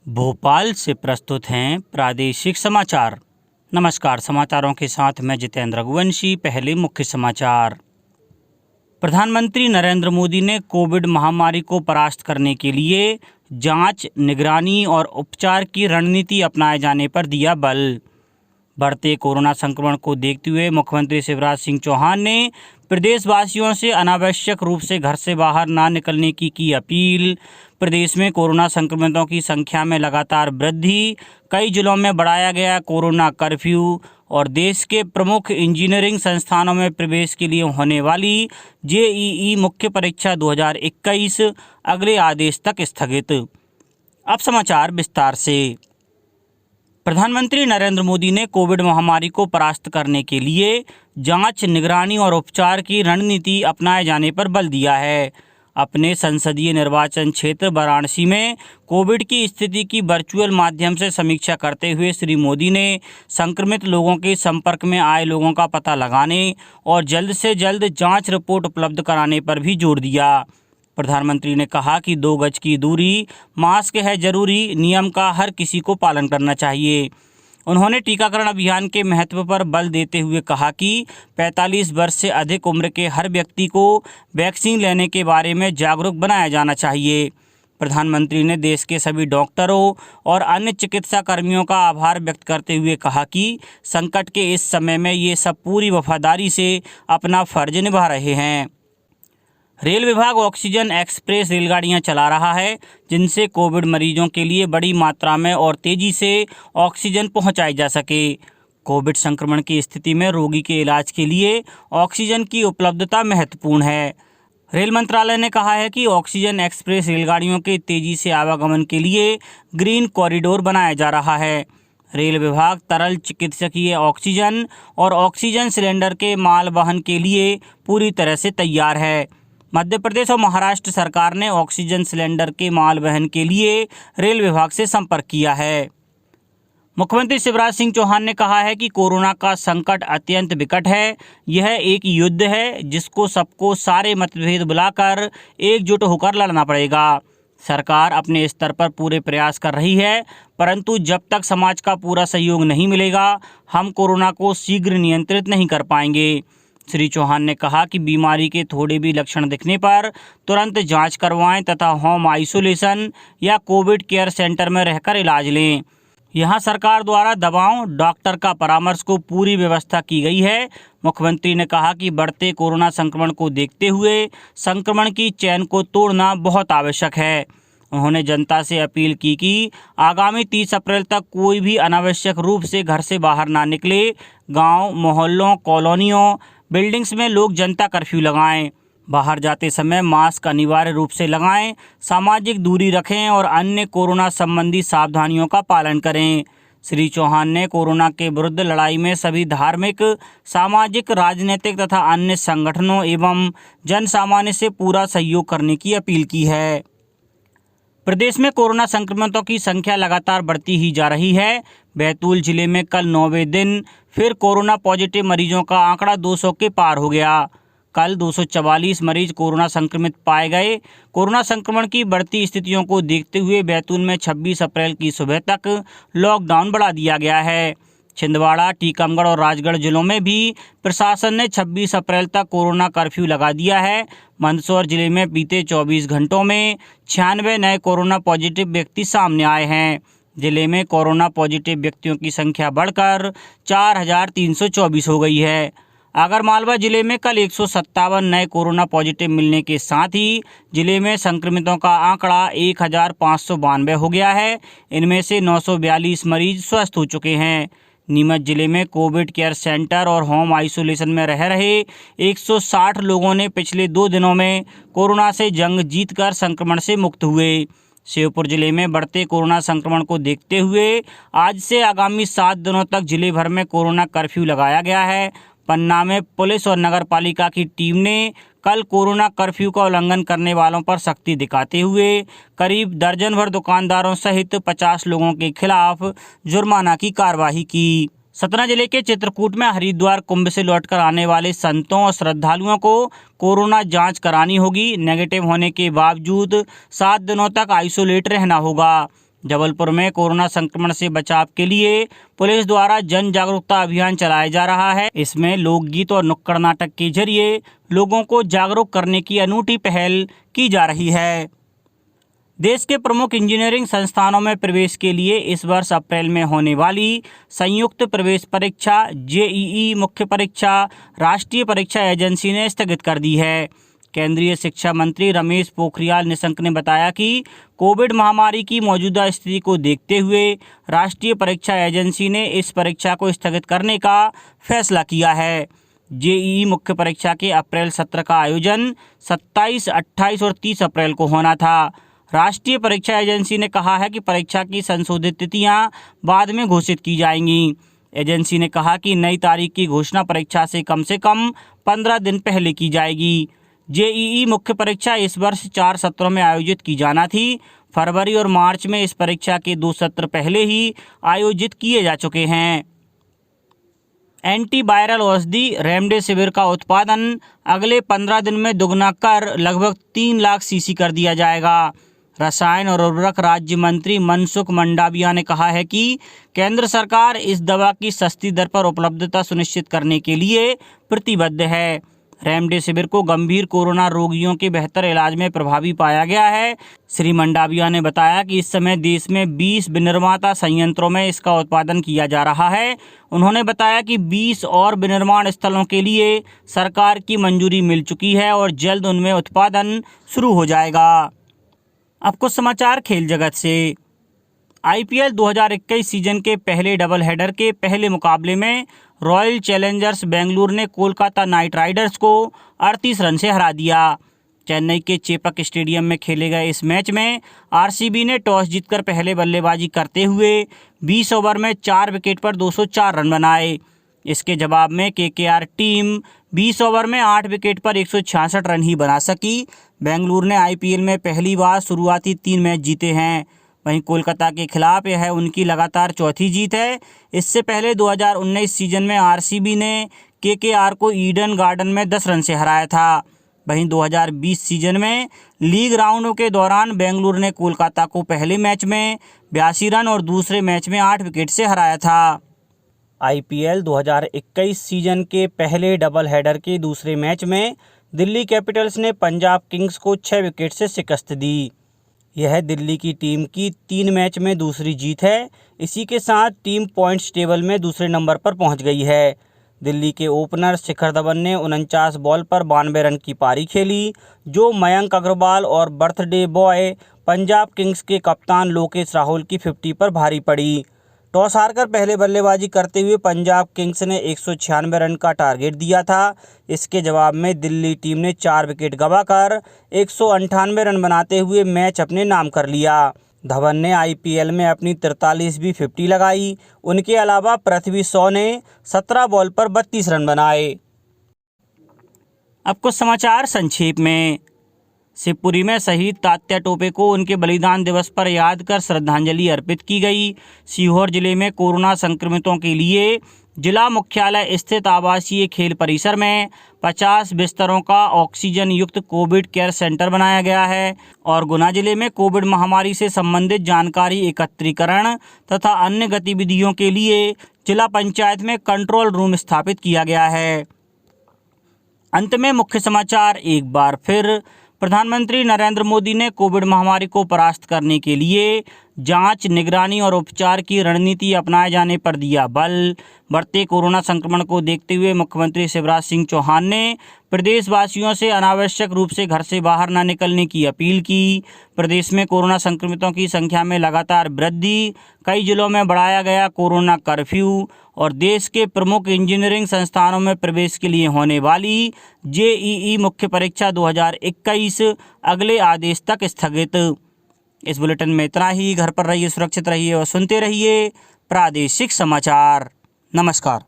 भोपाल से प्रस्तुत हैं प्रादेशिक समाचार। नमस्कार, समाचारों के साथ मैं जितेंद्र रघुवंशी। पहले मुख्य समाचार। प्रधानमंत्री नरेंद्र मोदी ने कोविड महामारी को परास्त करने के लिए जांच, निगरानी और उपचार की रणनीति अपनाए जाने पर दिया बल। बढ़ते कोरोना संक्रमण को देखते हुए मुख्यमंत्री शिवराज सिंह चौहान ने प्रदेशवासियों से अनावश्यक रूप से घर से बाहर ना निकलने की अपील। प्रदेश में कोरोना संक्रमितों की संख्या में लगातार वृद्धि, कई जिलों में बढ़ाया गया कोरोना कर्फ्यू और देश के प्रमुख इंजीनियरिंग संस्थानों में प्रवेश के लिए होने वाली जेईई मुख्य परीक्षा 2021 अगले आदेश तक स्थगित। अब समाचार विस्तार से। प्रधानमंत्री नरेंद्र मोदी ने कोविड महामारी को परास्त करने के लिए जांच, निगरानी और उपचार की रणनीति अपनाए जाने पर बल दिया है। अपने संसदीय निर्वाचन क्षेत्र वाराणसी में कोविड की स्थिति की वर्चुअल माध्यम से समीक्षा करते हुए श्री मोदी ने संक्रमित लोगों के संपर्क में आए लोगों का पता लगाने और जल्द से जल्द जांच रिपोर्ट उपलब्ध कराने पर भी जोर दिया। प्रधानमंत्री ने कहा कि 2 गज की दूरी, मास्क है जरूरी नियम का हर किसी को पालन करना चाहिए। उन्होंने टीकाकरण अभियान के महत्व पर बल देते हुए कहा कि 45 वर्ष से अधिक उम्र के हर व्यक्ति को वैक्सीन लेने के बारे में जागरूक बनाया जाना चाहिए। प्रधानमंत्री ने देश के सभी डॉक्टरों और अन्य चिकित्सा कर्मियों का आभार व्यक्त करते हुए कहा कि संकट के इस समय में ये सब पूरी वफादारी से अपना फर्ज निभा रहे हैं। रेल विभाग ऑक्सीजन एक्सप्रेस रेलगाड़ियां चला रहा है, जिनसे कोविड मरीजों के लिए बड़ी मात्रा में और तेजी से ऑक्सीजन पहुंचाई जा सके। कोविड संक्रमण की स्थिति में रोगी के इलाज के लिए ऑक्सीजन की उपलब्धता महत्वपूर्ण है। रेल मंत्रालय ने कहा है कि ऑक्सीजन एक्सप्रेस रेलगाड़ियों के तेजी से आवागमन के लिए ग्रीन कॉरिडोर बनाया जा रहा है। रेल विभाग तरल चिकित्सकीय ऑक्सीजन और ऑक्सीजन सिलेंडर के माल वहन के लिए पूरी तरह से तैयार है। मध्य प्रदेश और महाराष्ट्र सरकार ने ऑक्सीजन सिलेंडर के माल वहन के लिए रेल विभाग से संपर्क किया है। मुख्यमंत्री शिवराज सिंह चौहान ने कहा है कि कोरोना का संकट अत्यंत विकट है। यह एक युद्ध है जिसको सबको सारे मतभेद बुलाकर एकजुट होकर लड़ना पड़ेगा। सरकार अपने स्तर पर पूरे प्रयास कर रही है, परंतु जब तक समाज का पूरा सहयोग नहीं मिलेगा, हम कोरोना को शीघ्र नियंत्रित नहीं कर पाएंगे। श्री चौहान ने कहा कि बीमारी के थोड़े भी लक्षण दिखने पर तुरंत जांच करवाएं तथा होम आइसोलेशन या कोविड केयर सेंटर में रहकर इलाज लें। यहां सरकार द्वारा दवाओं, डॉक्टर का परामर्श को पूरी व्यवस्था की गई है। मुख्यमंत्री ने कहा कि बढ़ते कोरोना संक्रमण को देखते हुए संक्रमण की चेन को तोड़ना बहुत आवश्यक है। उन्होंने जनता से अपील की कि आगामी 30 अप्रैल तक कोई भी अनावश्यक रूप से घर से बाहर ना निकले। गांव, मोहल्लों, कॉलोनियों, बिल्डिंग्स में लोग जनता कर्फ्यू लगाएं। बाहर जाते समय मास्क अनिवार्य रूप से लगाएं, सामाजिक दूरी रखें और अन्य कोरोना संबंधी सावधानियों का पालन करें। श्री चौहान ने कोरोना के विरुद्ध लड़ाई में सभी धार्मिक, सामाजिक, राजनीतिक तथा अन्य संगठनों एवं जन सामान्य से पूरा सहयोग करने की अपील की है। प्रदेश में कोरोना संक्रमितों की संख्या लगातार बढ़ती ही जा रही है। बैतूल जिले में कल 9वें दिन फिर कोरोना पॉजिटिव मरीजों का आंकड़ा 200 के पार हो गया। कल 244 मरीज कोरोना संक्रमित पाए गए। कोरोना संक्रमण की बढ़ती स्थितियों को देखते हुए बैतूल में 26 अप्रैल की सुबह तक लॉकडाउन बढ़ा दिया गया है। छिंदवाड़ा, टीकमगढ़ और राजगढ़ जिलों में भी प्रशासन ने 26 अप्रैल तक कोरोना कर्फ्यू लगा दिया है। मंदसौर जिले में बीते 24 घंटों में 96 नए कोरोना पॉजिटिव व्यक्ति सामने आए हैं। जिले में कोरोना पॉजिटिव व्यक्तियों की संख्या बढ़कर 4324 हो गई है। आगरमालवा जिले में कल 157 नए कोरोना पॉजिटिव मिलने के साथ ही जिले में संक्रमितों का आंकड़ा 1592 हो गया है। इनमें से 942 मरीज स्वस्थ हो चुके हैं। नीमच जिले में कोविड केयर सेंटर और होम आइसोलेशन में रह रहे 160 लोगों ने पिछले 2 दिनों में कोरोना से जंग जीतकर संक्रमण से मुक्त हुए। श्योपुर जिले में बढ़ते कोरोना संक्रमण को देखते हुए आज से आगामी 7 दिनों तक जिले भर में कोरोना कर्फ्यू लगाया गया है। पन्ना में पुलिस और नगर पालिका की टीम ने कल कोरोना कर्फ्यू का उल्लंघन करने वालों पर सख्ती दिखाते हुए करीब दर्जन भर दुकानदारों सहित 50 लोगों के खिलाफ जुर्माना की कार्रवाई की। सतना जिले के चित्रकूट में हरिद्वार कुंभ से लौटकर आने वाले संतों और श्रद्धालुओं को कोरोना जांच करानी होगी। नेगेटिव होने के बावजूद 7 दिनों तक आइसोलेट रहना होगा। जबलपुर में कोरोना संक्रमण से बचाव के लिए पुलिस द्वारा जन जागरूकता अभियान चलाया जा रहा है। इसमें लोकगीत और नुक्कड़ नाटक के जरिए लोगों को जागरूक करने की अनूठी पहल की जा रही है। देश के प्रमुख इंजीनियरिंग संस्थानों में प्रवेश के लिए इस वर्ष अप्रैल में होने वाली संयुक्त प्रवेश परीक्षा जेईई मुख्य परीक्षा राष्ट्रीय परीक्षा एजेंसी ने स्थगित कर दी है। केंद्रीय शिक्षा मंत्री रमेश पोखरियाल निशंक ने बताया कि कोविड महामारी की मौजूदा स्थिति को देखते हुए राष्ट्रीय परीक्षा एजेंसी ने इस परीक्षा को स्थगित करने का फैसला किया है। जेईई मुख्य परीक्षा के अप्रैल सत्र का आयोजन 27, 28 और 30 अप्रैल को होना था। राष्ट्रीय परीक्षा एजेंसी ने कहा है कि परीक्षा की संशोधित तिथियां बाद में घोषित की जाएंगी। एजेंसी ने कहा कि नई तारीख की घोषणा परीक्षा से कम 15 दिन पहले की जाएगी। जेईई मुख्य परीक्षा इस वर्ष 4 सत्रों में आयोजित की जाना थी। फरवरी और मार्च में इस परीक्षा के 2 सत्र पहले ही आयोजित किए जा चुके हैं। एंटीवायरल औषधि रेमडेसिविर का उत्पादन अगले 15 दिन में दुगना कर लगभग 3 लाख सीसी कर दिया जाएगा। रसायन और उर्वरक राज्य मंत्री मनसुख मंडाविया ने कहा है कि केंद्र सरकार इस दवा की सस्ती दर पर उपलब्धता सुनिश्चित करने के लिए प्रतिबद्ध है। रेमडेसिविर को गंभीर कोरोना रोगियों के बेहतर इलाज में प्रभावी पाया गया है। श्री मंडाविया ने बताया कि इस समय देश में 20 विनिर्माता संयंत्रों में इसका उत्पादन किया जा रहा है। उन्होंने बताया कि 20 और विनिर्माण स्थलों के लिए सरकार की मंजूरी मिल चुकी है और जल्द उनमें उत्पादन शुरू हो जाएगा। अब कुछ समाचार खेल जगत से। आईपीएल 2021 सीजन के पहले डबल हेडर के पहले मुकाबले में रॉयल चैलेंजर्स बेंगलुरु ने कोलकाता नाइट राइडर्स को 38 रन से हरा दिया। चेन्नई के चेपक स्टेडियम में खेले गए इस मैच में आरसीबी ने टॉस जीतकर पहले बल्लेबाजी करते हुए 20 ओवर में 4 विकेट पर 204 रन बनाए। इसके जवाब में केकेआर टीम 20 ओवर में 8 विकेट पर 166 रन ही बना सकी। बेंगलुरु ने आईपीएल में पहली बार शुरुआती 3 मैच जीते हैं। वहीं कोलकाता के खिलाफ यह उनकी लगातार चौथी जीत है। इससे पहले 2019 सीजन में आरसीबी ने केकेआर को ईडन गार्डन में 10 रन से हराया था। वहीं 2020 सीजन में लीग राउंडों के दौरान बेंगलुरु ने कोलकाता को पहले मैच में 82 रन और दूसरे मैच में 8 विकेट से हराया था। आईपीएल 2021 सीजन के पहले डबल हेडर के दूसरे मैच में दिल्ली कैपिटल्स ने पंजाब किंग्स को 6 विकेट से शिकस्त दी। यह दिल्ली की टीम की 3 मैच में दूसरी जीत है। इसी के साथ टीम पॉइंट्स टेबल में दूसरे नंबर पर पहुंच गई है। दिल्ली के ओपनर शिखर धवन ने 49 बॉल पर 92 रन की पारी खेली, जो मयंक अग्रवाल और बर्थडे बॉय पंजाब किंग्स के कप्तान लोकेश राहुल की 50 पर भारी पड़ी। टॉस हारकर पहले बल्लेबाजी करते हुए पंजाब किंग्स ने 196 रन का टारगेट दिया था। इसके जवाब में दिल्ली टीम ने 4 विकेट गंवाकर 198 रन बनाते हुए मैच अपने नाम कर लिया। धवन ने आईपीएल में अपनी 43वीं 50 लगाई। उनके अलावा पृथ्वी शॉ ने 17 बॉल पर 32 रन बनाए। अब कुछ समाचार संक्षेप में। शिवपुरी में शहीद तात्या टोपे को उनके बलिदान दिवस पर याद कर श्रद्धांजलि अर्पित की गई। सीहोर जिले में कोरोना संक्रमितों के लिए जिला मुख्यालय स्थित आवासीय खेल परिसर में 50 बिस्तरों का ऑक्सीजन युक्त कोविड केयर सेंटर बनाया गया है और गुना जिले में कोविड महामारी से संबंधित जानकारी एकत्रीकरण तथा अन्य गतिविधियों के लिए जिला पंचायत में कंट्रोल रूम स्थापित किया गया है। अंत में मुख्य समाचार एक बार फिर। प्रधानमंत्री नरेंद्र मोदी ने कोविड महामारी को परास्त करने के लिए जांच, निगरानी और उपचार की रणनीति अपनाए जाने पर दिया बल। बढ़ते कोरोना संक्रमण को देखते हुए मुख्यमंत्री शिवराज सिंह चौहान ने प्रदेशवासियों से अनावश्यक रूप से घर से बाहर न निकलने की अपील की। प्रदेश में कोरोना संक्रमितों की संख्या में लगातार वृद्धि, कई जिलों में बढ़ाया गया कोरोना कर्फ्यू और देश के प्रमुख इंजीनियरिंग संस्थानों में प्रवेश के लिए होने वाली जेईई मुख्य परीक्षा 2021 अगले आदेश तक स्थगित। इस बुलेटिन में इतना ही। घर पर रहिए, सुरक्षित रहिए और सुनते रहिए प्रादेशिक समाचार। नमस्कार।